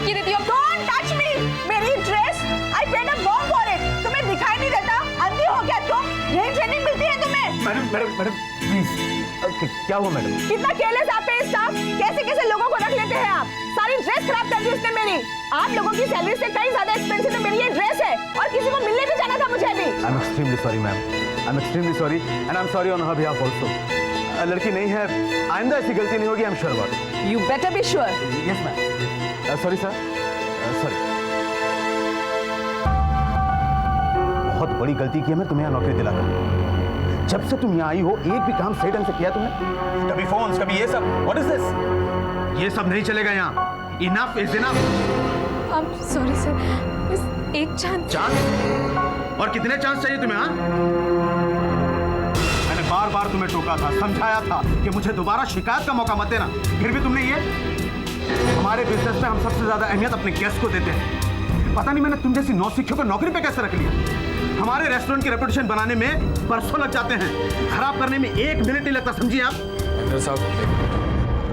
धमकी देती हो? Don't touch me! मेरी dress, I paid a bomb for it. तुम्हें दिखाई नहीं देता? अंधी हो क्या तुम? यही ट्रेनिंग मिलती है तुम्हें? मैडम प्लीज, क्या हुआ मैडम? कितना केयरलेस आप पे स्टाफ, कैसे कैसे लोगों को रख लेते हैं आप? सारी ड्रेस खराब कर दी उसने मेरी। आप लोगों की सैलरी से कहीं ज्यादा एक्सपेंसिव तो मेरी ये ड्रेस है, और किसी को मिलने भी जाना था मुझे अभी। I'm extremely sorry ma'am, I'm extremely sorry and I'm sorry on her behalf also. लड़की नहीं है, आइंदा ऐसी गलती नहीं होगी, I'm sure about it. You better be sure. Yes ma'am. Sorry sir, sorry. बहुत बड़ी गलती की है मैं तुम्हें यहाँ नौकरी दिलाकर। जब से तुम यहाँ आई हो एक भी काम सही ढंग से किया तुमने? कभी फोन, कभी ये सब। What is this? ये सब नहीं चलेगा यहाँ। Enough is enough. I'm sorry sir, बस एक चांस। चांस? और कितने चांस चाहिए तुम्हें? हाँ? मैंने बार बार तुम्हें टोका था, समझाया था कि मुझे दोबारा शिकायत का मौका मत देना। फिर भी तुमने ये। हमारे बिजनेस में हम सबसे ज्यादा अहमियत अपने गेस्ट को देते हैं। पता नहीं मैंने तुम जैसी नौसिखियों को नौकरी पे कैसे रख लिया। हमारे रेस्टोरेंट की रेपुटेशन बनाने में बरसों लग जाते हैं, खराब करने में 1 मिनट नहीं लगता, समझिए आप। साहब।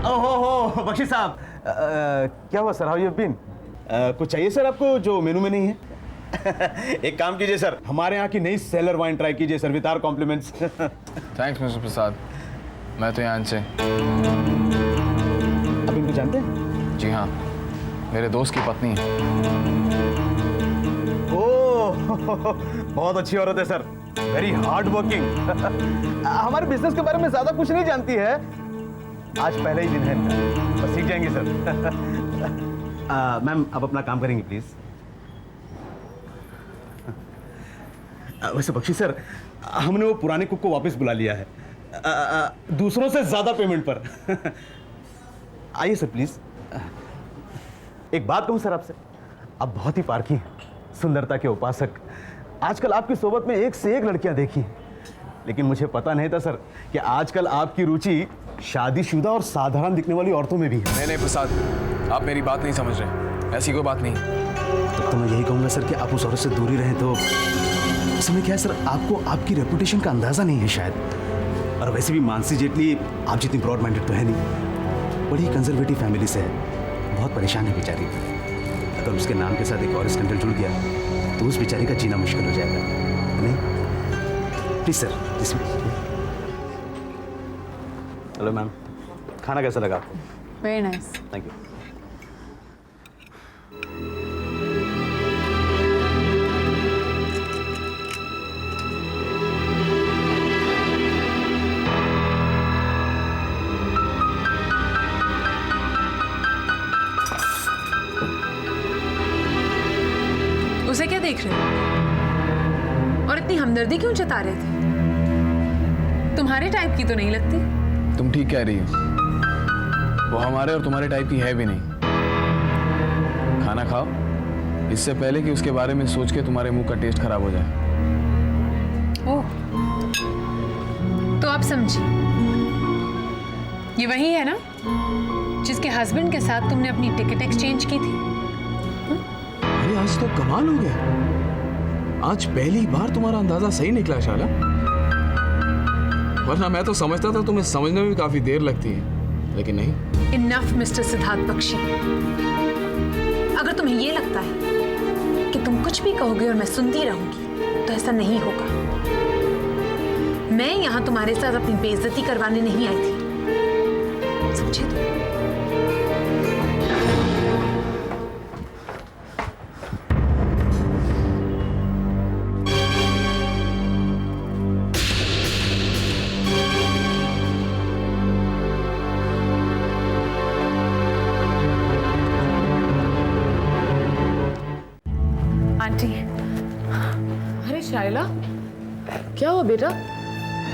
ओहो बख्शी साहब, क्या हुआ सर? How you been? कुछ चाहिए सर आपको जो मेनू में नहीं है? एक काम कीजिए सर, हमारे यहाँ की नई सेलर वाइन ट्राई कीजिए sir, with our compliments. Thanks mister Prasad, मैं तो यहाँ से। आप इनको जानते हैं? जी हाँ, मेरे दोस्त की पत्नी है। ओह बहुत अच्छी औरत है सर, वेरी हार्ड वर्किंग। हमारे बिजनेस के बारे में ज्यादा कुछ नहीं जानती है, आज पहला ही दिन है इनका, बस सीख जाएंगे सर। मैम आप अपना काम करेंगे प्लीज। वैसे बख्शी सर, हमने वो पुराने कुक को वापस बुला लिया है, दूसरों से ज्यादा पेमेंट पर। आइए सर प्लीज। एक बात कहूं सर आपसे, आप बहुत ही पारखी हैं, सुंदरता के उपासक। आजकल आपकी सोबत में एक से एक लड़कियां देखी हैं, लेकिन मुझे पता नहीं था सर कि आजकल आपकी रुचि शादीशुदा और साधारण दिखने वाली औरतों में भी है। नहीं प्रसाद, आप मेरी बात नहीं समझ रहे, ऐसी कोई बात नहीं। तो मैं यही कहूंगा सर कि आप उस औरत से दूरी रहें। तो इस समय क्या है सर, आपको आपकी रेपुटेशन का अंदाजा नहीं है शायद, और वैसे भी मानसी जेटली आप जितनी ब्रॉड माइंडेड तो है नहीं, बड़ी कंजर्वेटिव फैमिली से है, बहुत परेशान है बेचारी। अगर उसके नाम के साथ एक और स्कैंडल जुड़ गया तो उस बेचारी का जीना मुश्किल हो जाएगा। नहीं प्लीज सर, इसमें। हेलो मैम, खाना कैसा लगा आपको? Very nice. Thank you. उसे क्या देख रहे हो? और इतनी हमदर्दी क्यों जता रहे थे? तुम्हारे टाइप की तो नहीं लगती। तुम ठीक कह रही हो, वो हमारे और तुम्हारे टाइप की है भी नहीं। खाना खाओ इससे पहले कि उसके बारे में सोच के तुम्हारे मुंह का टेस्ट खराब हो जाए। ओह, तो आप समझी, ये वही है ना जिसके हस्बैंड के साथ तुमने अपनी टिकट एक्सचेंज की थी? अरे आज तो कमाल हो गया, आज पहली बार तुम्हारा अंदाजा सही निकला शाला, वरना मैं तो समझता था तुम्हें समझने में भी काफी देर लगती है, लेकिन नहीं। इनफ मिस्टर सिद्धार्थ बख्शी, अगर तुम्हें ये लगता है कि तुम कुछ भी कहोगे और मैं सुनती रहूंगी तो ऐसा नहीं होगा। मैं यहां तुम्हारे साथ अपनी बेइज्जती करवाने नहीं आई थी, समझे तुम? आंटी। अरे शाइला, क्या हुआ बेटा?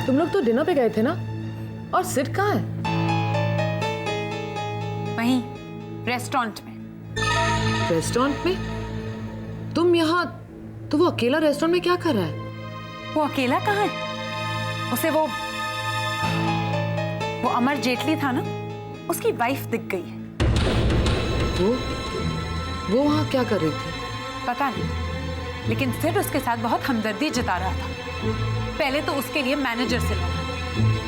तुम लोग तो डिनर पे गए थे ना, और सिड कहाँ है? वहीं रेस्टोरेंट में। रेस्टोरेंट में? तुम यहाँ, तो वो अकेला रेस्टोरेंट में क्या कर रहा है? वो अकेला कहाँ है? उसे वो अमर जेटली था ना, उसकी वाइफ दिख गई है। वो वहाँ क्या कर रही थी? पता नहीं, लेकिन सिड उसके साथ बहुत हमदर्दी जता रहा था। पहले तो उसके लिए मैनेजर से लड़ा,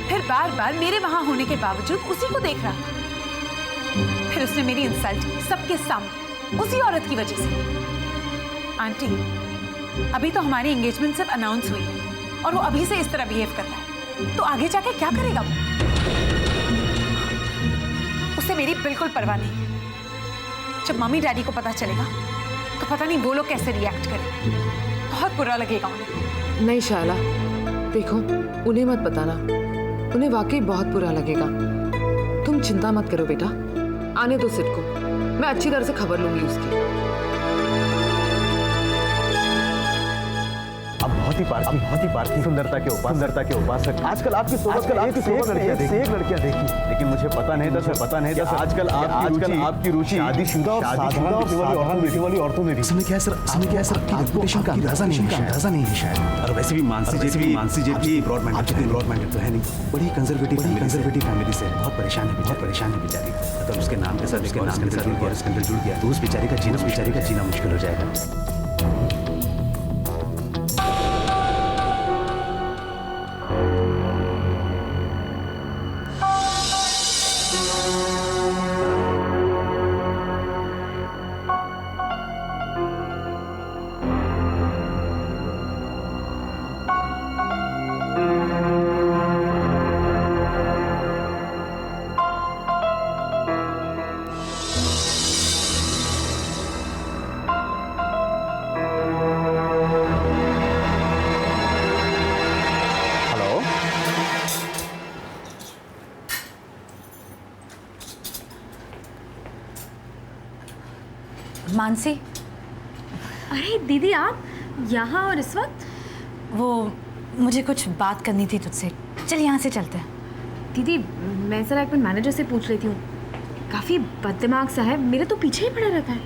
फिर बार बार मेरे वहां होने के बावजूद उसी को देख रहा था। फिर उसने मेरी इंसल्ट की सबके सामने। उसी औरत की वजह से। आंटी, अभी तो हमारी एंगेजमेंट सिर्फ अनाउंस हुई है और वो अभी से इस तरह बिहेव कर रहा है, तो आगे जाके क्या करेगा वो? उसे मेरी बिल्कुल परवाह नहीं है। जब मम्मी डैडी को पता चलेगा तो पता नहीं वो लोग कैसे रिएक्ट करेंगे। बहुत बुरा लगेगा उन्हें। नहीं शायला, देखो उन्हें मत बताना, उन्हें वाकई बहुत बुरा लगेगा। तुम चिंता मत करो बेटा, आने दो सिड को, मैं अच्छी तरह से खबर लूंगी उसकी। आप बहुत ही पारसी सुंदरता के उपासक। आजकल आपकी सोबत लड़कियां देखी, लेकिन मुझे पता नहीं था सर आजकल आपकी रुचि शादीशुदा वाली औरतों में भी। समय क्या है सर, आपकी रेपुटेशन का अंदाजा नहीं है शायद। और वैसे भी मानसी जेठी ब्रॉडमैन तो है नहीं, बड़ी कंजर्वेटिव फैमिली से, बहुत परेशान है बेचारी। अगर उसके नाम के साथ जुड़ गया तो उस बेचारी का जीना मुश्किल हो जाएगा। मानसी, अरे दीदी आप यहाँ और इस वक्त? वो मुझे कुछ बात करनी थी तुझसे। चल यहाँ से चलते हैं। दीदी मैं जरा एक मिनट मैनेजर से पूछ लेती हूँ, काफ़ी बददिमाग सा है, मेरे तो पीछे ही पड़ा रहता है।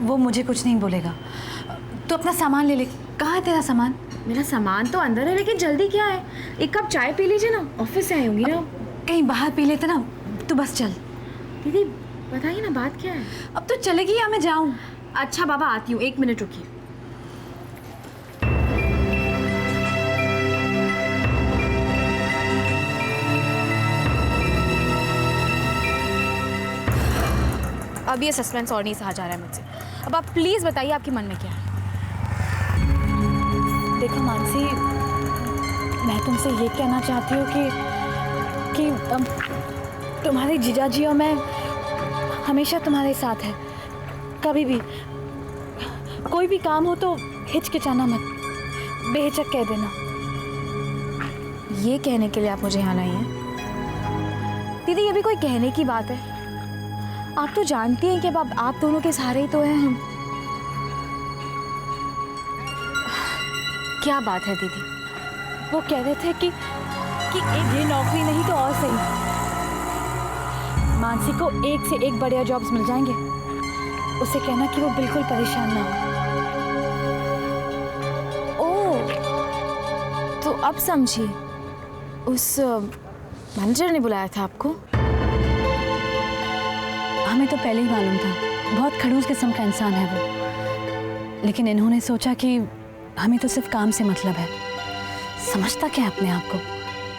वो मुझे कुछ नहीं बोलेगा। तू अपना सामान ले ले। कहाँ है तेरा सामान? मेरा सामान तो अंदर है, लेकिन जल्दी क्या है, एक कप चाय पी लीजिए ना, ऑफिस से आई होंगी ना। कहीं बाहर पी लेते ना, तू बस चल। दीदी बताइए ना बात क्या है? अब तो चलेगी या मैं जाऊँ? अच्छा बाबा आती हूँ, 1 मिनट रुकिए। अब ये सस्पेंस और नहीं सहा जा रहा है मुझसे। अब आप प्लीज बताइए आपके मन में क्या है? देखो मानसी, मैं तुमसे ये कहना चाहती हूँ कि तुम्हारे जीजाजी और मैं हमेशा तुम्हारे साथ है। कभी भी कोई भी काम हो तो हिचकिचाना मत, बेहिचक कह देना। ये कहने के लिए आप मुझे यहाँ लाई हैं? दीदी ये भी कोई कहने की बात है? आप तो जानती हैं कि अब आप दोनों के सहारे ही तो हैं हम। क्या बात है दीदी? वो कह रहे थे कि एक ये नौकरी नहीं तो और सही, मानसी को एक से एक बढ़िया जॉब्स मिल जाएंगे। उसे कहना कि वो बिल्कुल परेशान ना हो। ओह, तो अब समझी, उस मैनेजर ने बुलाया था आपको? हमें तो पहले ही मालूम था, बहुत खड़ूस किस्म का इंसान है वो, लेकिन इन्होंने सोचा कि हमें तो सिर्फ काम से मतलब है। समझता क्या है अपने आप को?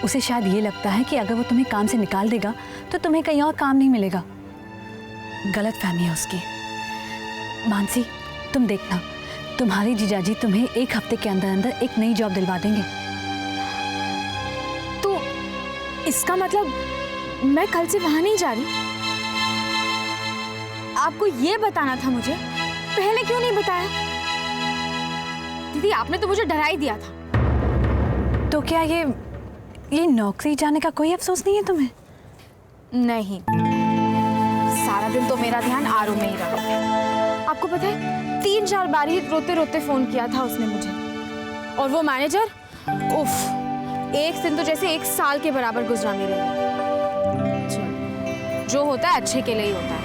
उसे शायद ये लगता है कि अगर वो तुम्हें काम से निकाल देगा तो तुम्हें कहीं और काम नहीं मिलेगा। गलत फहमी है उसकी। मानसी तुम देखना, तुम्हारे जीजाजी तुम्हें 1 हफ्ते के अंदर अंदर एक नई जॉब दिलवा देंगे। तो इसका मतलब मैं कल से वहां नहीं जा रही? आपको ये बताना था मुझे, पहले क्यों नहीं बताया? दीदी आपने तो मुझे डरा ही दिया था। तो क्या ये नौकरी जाने का कोई अफसोस नहीं है तुम्हें? नहीं, सारा दिन तो मेरा ध्यान आरू में ही रहा। आपको पता है 3-4 बार ही रोते रोते फोन किया था उसने मुझे। और वो मैनेजर, उफ, एक दिन तो जैसे 1 साल के बराबर गुजरा मेरे लिए। चलो, जो होता है अच्छे के लिए ही होता है।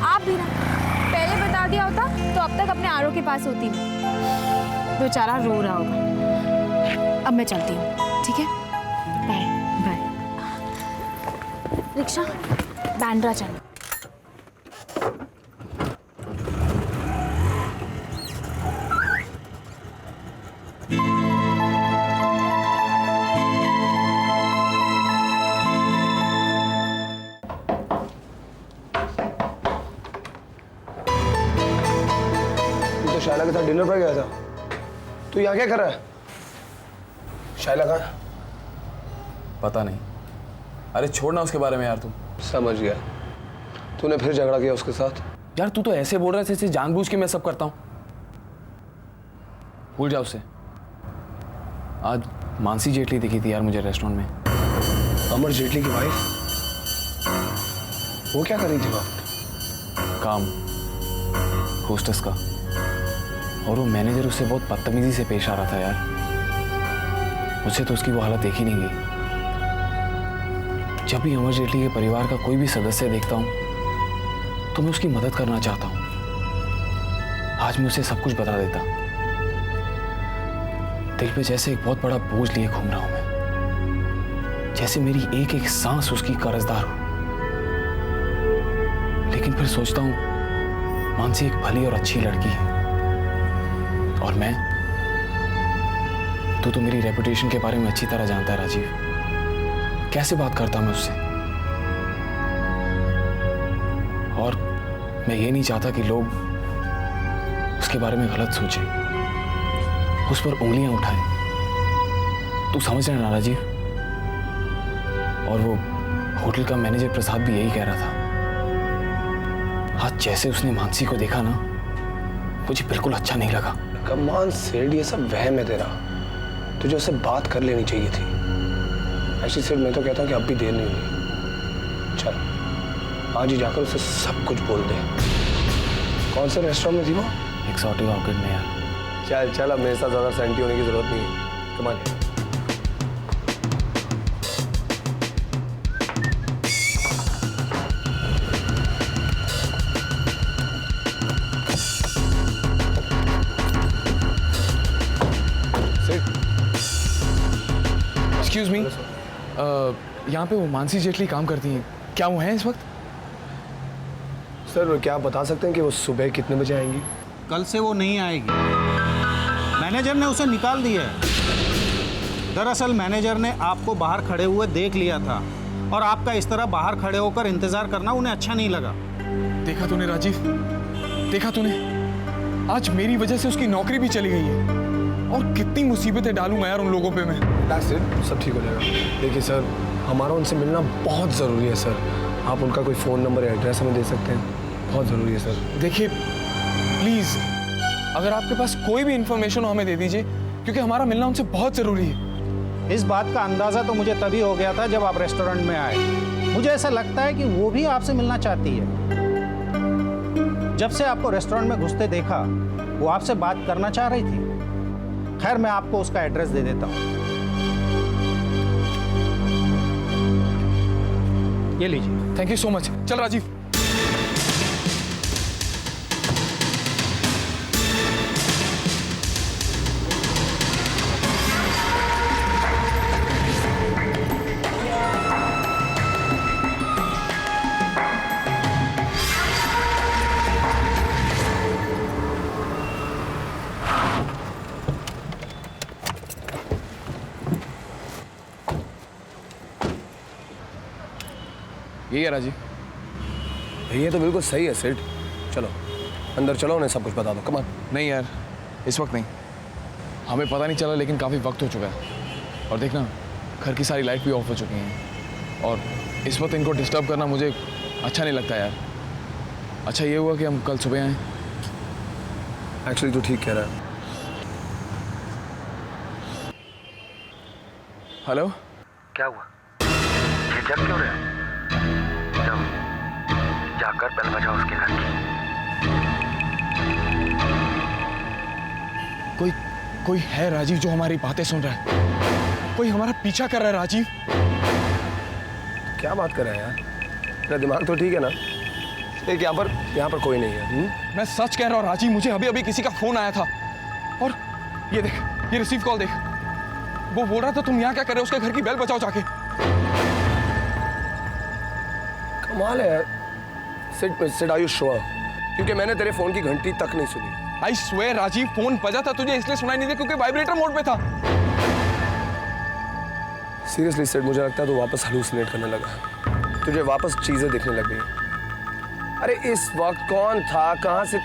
आप भी ना पहले बता दिया होता तो अब तक अपने आरू के पास होती नहीं। बेचारा रो रहा होगा। अब मैं चलती हूँ, ठीक है? Bye bye. रिक्शा, बांद्रा चलो। शायला के साथ डिनर पर गया था। तू यहाँ क्या कर रहा है? शायला कहाँ है? पता नहीं। अरे छोड़ना उसके बारे में यार तू। समझ गया। तूने फिर झगड़ा किया उसके साथ? यार तू तो ऐसे बोल रहा है जैसे जानबूझ के मैं सब करता हूँ। भूल जा उससे। आज मानसी जेटली दिखी थी यार मुझे रेस्टोरेंट में। अमर जेटली की वाइफ? वो क्या कर रही थी वहाँ? काम होस्टेस का। और वो मैनेजर उससे बहुत बदतमीजी से पेश आ रहा था यार। मुझसे तो उसकी वो हालत देखी नहीं गई। जब भी अमर जेटली के परिवार का कोई भी सदस्य देखता हूँ तो मैं उसकी मदद करना चाहता हूँ। आज मैं उसे सब कुछ बता देता। दिल पे जैसे एक बहुत बड़ा बोझ लिए घूम रहा हूं मैं, जैसे मेरी एक एक सांस उसकी कर्जदार हो। लेकिन फिर सोचता हूं मानसी एक भली और अच्छी लड़की है, और मैं, तू तो मेरी रेपुटेशन के बारे में अच्छी तरह जानता है राजीव। कैसे बात करता मैं उससे? और मैं ये नहीं चाहता कि लोग उसके बारे में गलत सोचें, उस पर उंगलियां उठाएं। तू समझ रहा है ना राजीव? और वो होटल का मैनेजर प्रसाद भी यही कह रहा था। आज जैसे उसने मानसी को देखा ना, मुझे बिल्कुल अच्छा नहीं लगा। कमान सेठ, ये सब वहम है तेरा। तुझे उससे बात कर लेनी चाहिए थी। ऐसी सेठ, मैं तो कहता हूँ कि अब भी देर नहीं हुई। चल आज ही जाकर उसे सब कुछ बोल दे। कौन से रेस्टोरेंट में थी वो? एक्सोटिक आउटलेट में यार। चल चल, अब मेरे साथ ज़्यादा सेंटी होने की जरूरत नहीं है। Come on. एक्सक्यूज मी, यहाँ पे वो मानसी जेटली काम करती हैं, क्या वो हैं इस वक्त? सर क्या आप बता सकते हैं कि वो सुबह कितने बजे आएंगी? कल से वो नहीं आएगी। मैनेजर ने उसे निकाल दिया है। दरअसल मैनेजर ने आपको बाहर खड़े हुए देख लिया था, और आपका इस तरह बाहर खड़े होकर इंतजार करना उन्हें अच्छा नहीं लगा। देखा तूने राजीव, देखा तूने? आज मेरी वजह से उसकी नौकरी भी चली गई है, और कितनी मुसीबतें डालूंगा यार उन लोगों पे मैं। सब ठीक हो जाएगा। देखिए सर, हमारा उनसे मिलना बहुत ज़रूरी है सर। आप उनका कोई फ़ोन नंबर या एड्रेस हमें दे सकते हैं? बहुत ज़रूरी है सर। देखिए प्लीज़, अगर आपके पास कोई भी इंफॉर्मेशन हो हमें दे दीजिए, क्योंकि हमारा मिलना उनसे बहुत ज़रूरी है। इस बात का अंदाज़ा तो मुझे तभी हो गया था जब आप रेस्टोरेंट में आए। मुझे ऐसा लगता है कि वो भी आपसे मिलना चाहती है। जब से आपको रेस्टोरेंट में घुसते देखा, वो आपसे बात करना चाह रही थी। खैर, मैं आपको उसका एड्रेस दे देता हूँ। ये लीजिए। Thank you so much. चल राजीव। यही है राजीव। ये तो बिल्कुल सही है सेठ। चलो अंदर चलो, उन्हें सब कुछ बता दो। Come on. नहीं यार, इस वक्त नहीं। हमें पता नहीं चला, लेकिन काफ़ी वक्त हो चुका है। और देखना, घर की सारी लाइट भी ऑफ हो चुकी हैं, और इस वक्त इनको डिस्टर्ब करना मुझे अच्छा नहीं लगता यार। अच्छा ये हुआ कि हम कल सुबह आए। एक्चुअली तू ठीक कह रहा है। हेलो, क्या हुआ? ये जग क्यों रहे? जाकर बेल बजाओ उसके घर की। कोई है राजीव जो हमारी बातें सुन रहा है। कोई हमारा पीछा कर रहा है राजीव। क्या बात कर रहा है यार? तेरा दिमाग तो ठीक है ना? देख, यहाँ पर कोई नहीं है। मैं सच कह रहा हूँ राजीव, मुझे अभी अभी किसी का फोन आया था, और ये देख, ये रिसीव कॉल देख। वो बोल रहा था तुम यहाँ क्या कर रहे हो, उसके घर की बेल बजाओ जाके। कमाल है यार। Sit are you sure? क्योंकि मैंने तेरे फोन की घंटी तक नहीं सुनी। आई स्वेयर राजीव, फोन बजा था, तुझे इसलिए सुनाई नहीं दिया क्योंकि वाइब्रेटर मोड पे था। सीरियसली सेठ, मुझे लगता है तू वापस हलूसिनेट करने लगा। तुझे वापस चीजें दिखने लग गई। अरे इस वक्त कौन था, कहां से?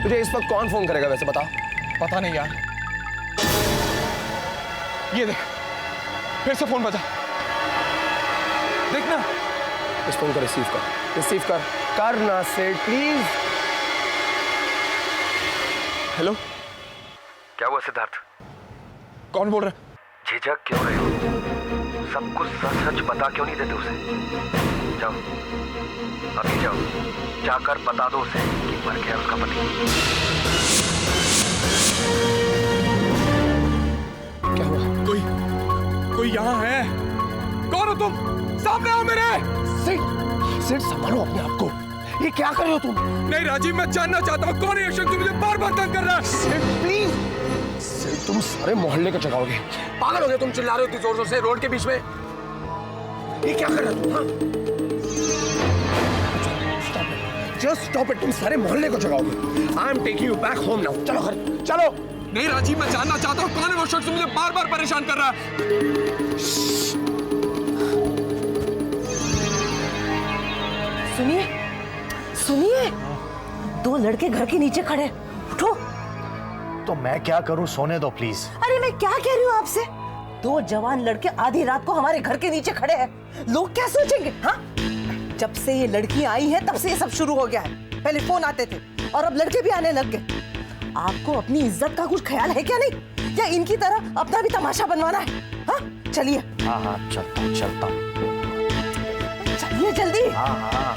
तुझे इस वक्त कौन फोन करेगा वैसे बता? पता नहीं यार। ये देख, फिर से फोन बजा। देख ना। इस फोन को रिसीव कर ना सेठ प्लीज। हेलो, क्या हुआ सिद्धार्थ? कौन बोल रहा है? झिझक क्यों रहे हो? सब कुछ सच सच बता क्यों नहीं देते उसे? जाओ, अभी जाओ, जाकर बता दो उसे कि मर गया उसका पति। क्या हुआ? कोई यहाँ है? कौन हो तुम? सामने आओ मेरे। सेठ संभालो अपने आप को। ये क्या कर रहे हो तुम? नहीं राजीव, मैं जानना चाहता हूँ कौन है ये शख्स जो मुझे बार बार तंग कर रहा है। सेठ प्लीज। सेठ तुम सारे मोहल्ले को जगाओगे। पागल हो गए तुम, चिल्ला रहे हो इतनी जोर जोर से रोड के बीच में। ये क्या कर रहे हो तुम? हाँ? Just stop it, तुम सारे मोहल्ले को जगाओगे। I am taking you back home now. चलो घर चलो। नहीं राजीव, मैं जानना चाहता हूँ कौन है वो शख्स जो मुझे बार बार परेशान कर रहा है। सुनिए, 2 लड़के घर के नीचे खड़े। उठो। तो मैं क्या करूं? सोने दो प्लीज। अरे मैं क्या कह रही हूँ आपसे? 2 जवान लड़के आधी रात को हमारे घर के नीचे खड़े हैं। लोग क्या सोचेंगे? हाँ, जब से ये लड़की आई है तब से ये सब शुरू हो गया है। पहले फोन आते थे और अब लड़के भी आने लग गए। आपको अपनी इज्जत का कुछ ख्याल है क्या नहीं? या इनकी तरह अपना भी तमाशा बनवाना है? हाँ चलिए। हाँ चलता हूँ। चलिए जल्दी। हाँ।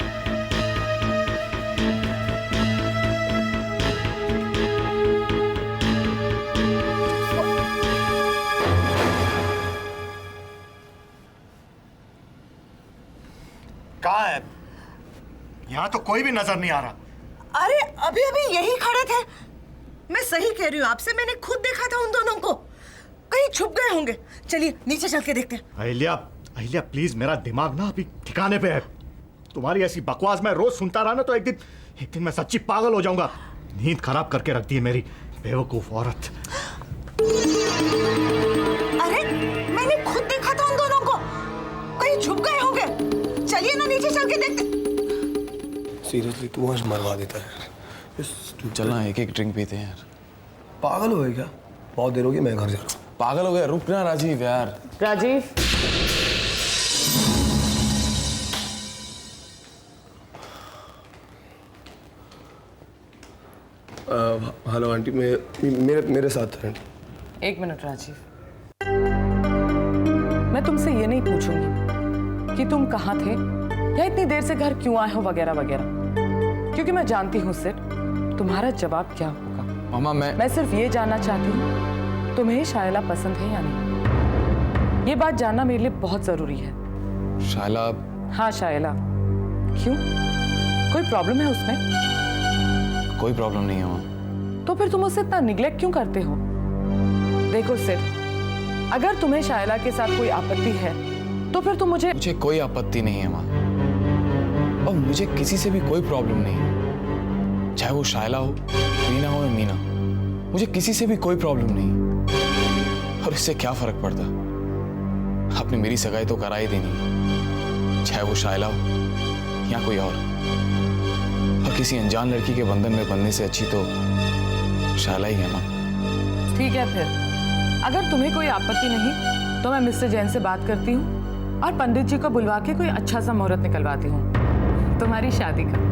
कहाँ है? यहाँ तो कोई भी नजर नहीं आ रहा। अरे अभी अभी यही खड़े थे। मैं सही कह रही हूँ आपसे, मैंने खुद देखा था उन दोनों को। कहीं छुप गए होंगे। चलिए नीचे चल के देखते हैं। अहिल्या प्लीज, मेरा दिमाग ना अभी ठिकाने पे है। तुम्हारी ऐसी बकवास मैं रोज सुनता रहा ना तो एक दिन मैं सच्ची पागल हो जाऊंगा। नींद खराब करके रख दी है मेरी बेवकूफ औरत। अरे मैंने खुद देखा था उन दोनों को। कहीं छुप गए होंगे। चलिए ना नीचे चल के देखते। सीरियसली तू आज मरवा देता है। चलना एक एक ड्रिंक पीते हैं यार। पागल हो गए क्या? बहुत देर हो गई, मैं घर जा रहा हूँ। पागल हो गया, रुक ना राजीव यार। राजीव, हेलो आंटी, मेरे साथ है। एक मिनट राजीव, मैं तुमसे ये नहीं पूछूंगी कि तुम कहाँ थे या इतनी देर से घर क्यों आए हो वगैरह वगैरह, क्योंकि मैं जानती हूँ सिर्फ तुम्हारा जवाब क्या होगा। मामा मैं सिर्फ ये जानना चाहती हूँ तुम्हें शायला पसंद है या नहीं। ये बात जानना मेरे लिए बहुत जरूरी है। शायला? हाँ शायला। क्यों, कोई प्रॉब्लम है उसमें? कोई प्रॉब्लम नहीं है मामा। तो फिर तुम उसे इतना निग्लेक्ट क्यों करते हो? देखो सिर्फ अगर तुम्हें शायला के साथ कोई आपत्ति है तो फिर तुम मुझे कोई आपत्ति नहीं है माँ, और मुझे किसी से भी कोई प्रॉब्लम नहीं है। चाहे वो शायला हो, मीना हो या मीना, मुझे किसी से भी कोई प्रॉब्लम नहीं। और इससे क्या फर्क पड़ता? आपने मेरी सगाई तो करा ही देनी, चाहे वो शायला हो या कोई और किसी अनजान लड़की के बंधन में बंधने से अच्छी तो शायला ही है माँ। ठीक है, फिर अगर तुम्हें कोई आपत्ति नहीं तो मैं मिस्टर जैन से बात करती हूँ और पंडित जी को बुलवा के कोई अच्छा सा मुहूर्त निकलवाती हूँ तुम्हारी शादी का।